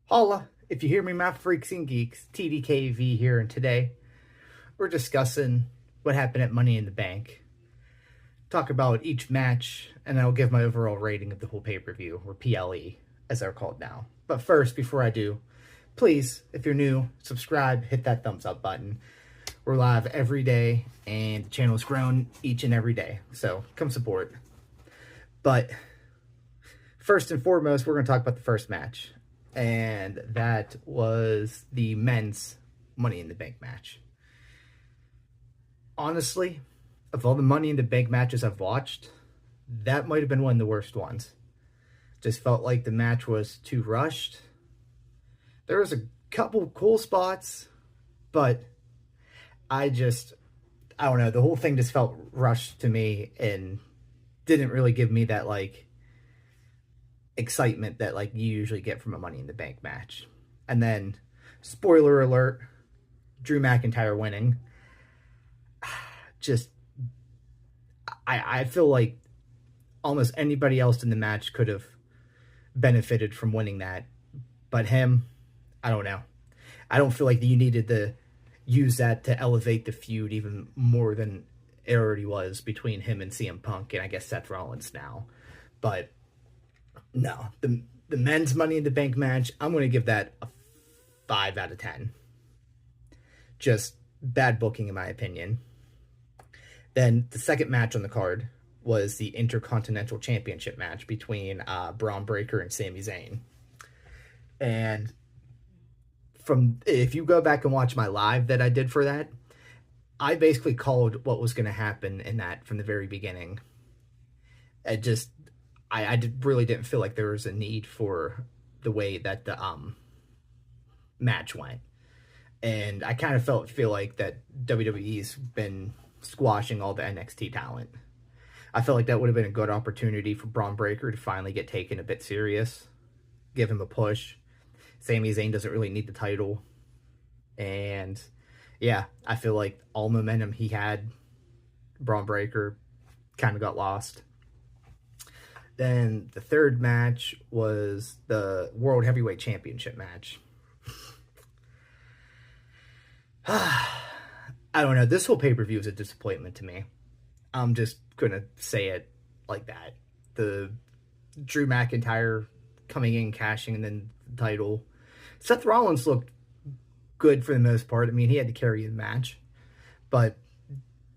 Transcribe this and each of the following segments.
Holla, if you hear me, my freaks and geeks, TDKV here, and today we're discussing what happened at Money in the Bank. Talk about each match, and I'll give my overall rating of the whole pay-per-view, or PLE, as they're called now. But first, before I do, please, if you're new, subscribe, hit that thumbs up button. We're live every day, and the channel's grown each and every day, so come support. But first and foremost, we're going to talk about the first match. And that was the men's Money in the Bank match. Honestly, of all the Money in the Bank matches I've watched, that might have been one of the worst ones. Just felt like the match was too rushed. There was a couple cool spots, but I don't know, the whole thing just felt rushed to me and didn't really give me that, excitement that you usually get from a Money in the Bank match. And then, spoiler alert, Drew McIntyre winning. I feel like almost anybody else in the match could have benefited from winning that, but him, I don't know. I don't feel like you needed to use that to elevate the feud even more than it already was between him and CM Punk, and I guess Seth Rollins now. But no, the men's Money in the Bank match, I'm going to give that a 5 out of 10. Just bad booking, in my opinion. Then the second match on the card was the Intercontinental Championship match between Braun Breaker and Sami Zayn. And if you go back and watch my live that I did for that, I basically called what was going to happen in that from the very beginning. I really didn't feel like there was a need for the way that the match went. And I kind of feel like that WWE's been squashing all the NXT talent. I felt like that would have been a good opportunity for Braun Breaker to finally get taken a bit serious, give him a push. Sami Zayn doesn't really need the title. And yeah, I feel like all momentum he had, Braun Breaker, kind of got lost. Then the third match was the World Heavyweight Championship match. I don't know. This whole pay-per-view is a disappointment to me. I'm just going to say it like that. The Drew McIntyre coming in, cashing, and then the title. Seth Rollins looked good for the most part. I mean, he had to carry the match. But,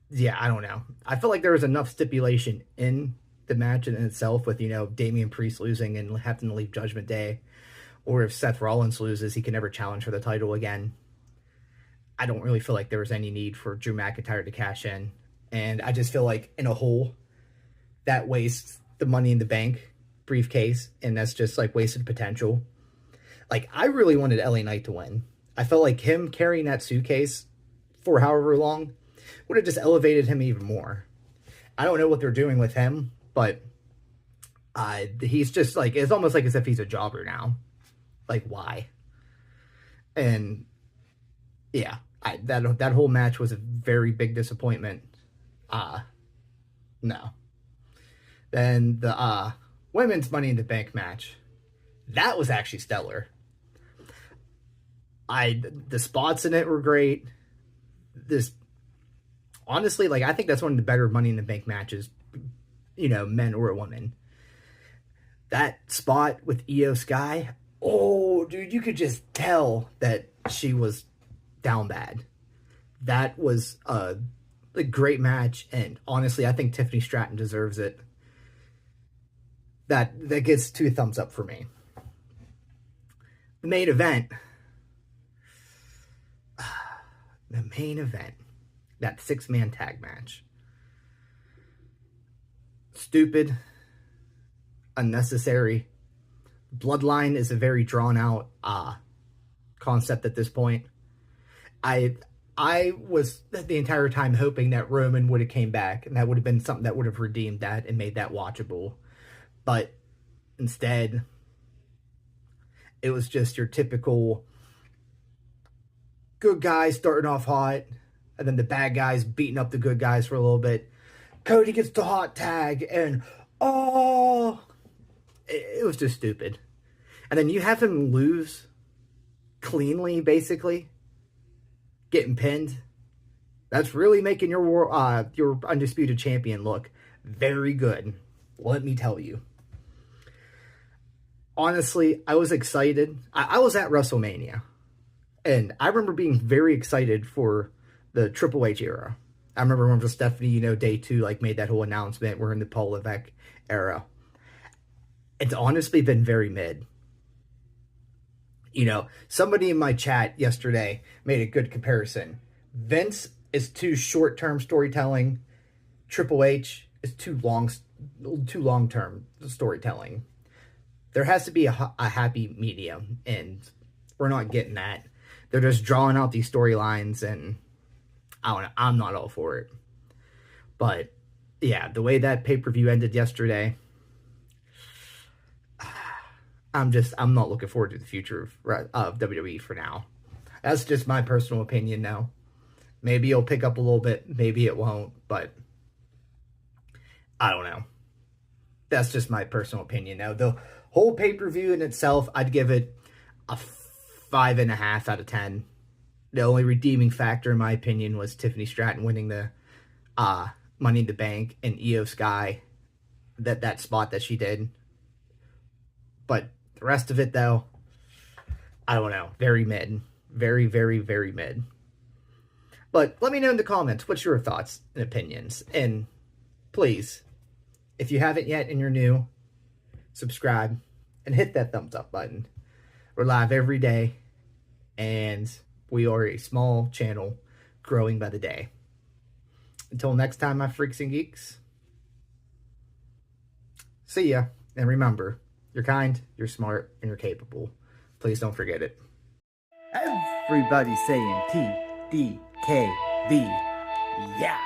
yeah, I don't know. I feel like there was enough stipulation in the match in itself with, Damian Priest losing and having to leave Judgment Day. Or if Seth Rollins loses, he can never challenge for the title again. I don't really feel like there was any need for Drew McIntyre to cash in. And I just feel like in a whole, that wastes the Money in the Bank briefcase. And that's just wasted potential. I really wanted LA Knight to win. I felt like him carrying that suitcase for however long would have just elevated him even more. I don't know what they're doing with him, but he's just it's almost as if he's a jobber now. Why? And yeah, that whole match was a very big disappointment. No. Then the women's Money in the Bank match, that was actually stellar. The spots in it were great. Honestly, I think that's one of the better Money in the Bank matches, men or women. That spot with Io Sky, oh, dude, you could just tell that she was down bad. That was a great match, and honestly, I think Tiffany Stratton deserves it. That gets 2 thumbs up for me. The main event, that 6-man tag match. Stupid, unnecessary. Bloodline is a very drawn out concept at this point. I was the entire time hoping that Roman would have came back, and that would have been something that would have redeemed that and made that watchable. But instead, it was just your typical good guys starting off hot, and then the bad guys beating up the good guys for a little bit. Cody gets the hot tag, and it was just stupid. And then you have him lose cleanly, basically, getting pinned. That's really making your undisputed champion look very good. Let me tell you. Honestly, I was excited. I was at WrestleMania, and I remember being very excited for the Triple H era. I remember when Stephanie, day 2, like, made that whole announcement, we're in the Paul Levesque era. It's honestly been very mid. Somebody in my chat yesterday made a good comparison. Vince is too short-term storytelling. Triple H is too long-term storytelling. There has to be a happy medium, and we're not getting that. They're just drawing out these storylines, and I don't know, I'm not all for it. But yeah, the way that pay-per-view ended yesterday, I'm not looking forward to the future of WWE for now. That's just my personal opinion now. Maybe it'll pick up a little bit, maybe it won't, but I don't know. That's just my personal opinion now. The whole pay-per-view in itself, I'd give it a 5.5 out of 10. The only redeeming factor, in my opinion, was Tiffany Stratton winning the Money in the Bank and Io Sky, that spot that she did. But the rest of it, though, I don't know. Very mid. Very, very, very mid. But let me know in the comments, what's your thoughts and opinions? And please, if you haven't yet and you're new, subscribe and hit that thumbs up button. We're live every day, and we are a small channel growing by the day. Until next time, my freaks and geeks, see ya. And remember, you're kind, you're smart, and you're capable. Please don't forget it. Everybody saying TDKB. Yeah.